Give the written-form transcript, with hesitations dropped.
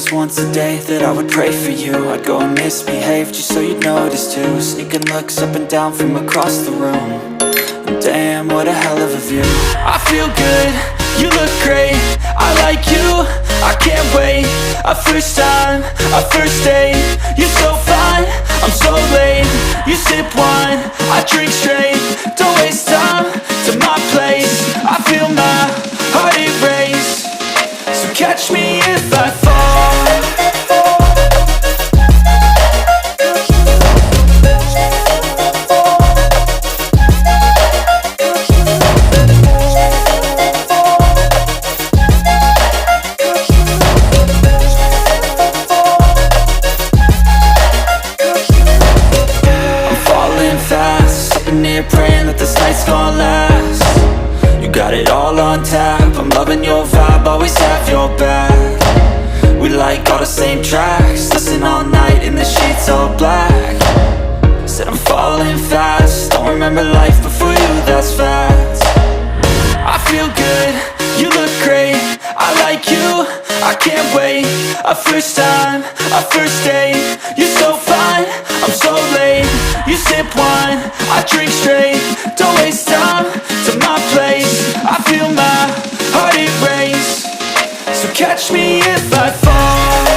just once a day that I would pray for you. I'd go and misbehave just so you'd notice too. Sneaking looks up and down from across the room. And damn, what a hell of a view. I feel good, you look great, I like you, I can't wait. A first time, a first date, you're so fine, I'm so late. You sip wine, I drink straight, don't waste time to my place. I feel my heart erase, so catch me if I fall. Praying that this night's gonna last. You got it all on tap, I'm loving your vibe, always have your back. We like all the same tracks, listen all night in the sheets all black. Said I'm falling fast, don't remember life before you, that's fact. I feel good, you look great, I like you, I can't wait. A first time, a first date, you're so fine, I'm so late. You sip wine, I drink straight, don't waste time to my place. I feel my heart erase, so catch me if I fall.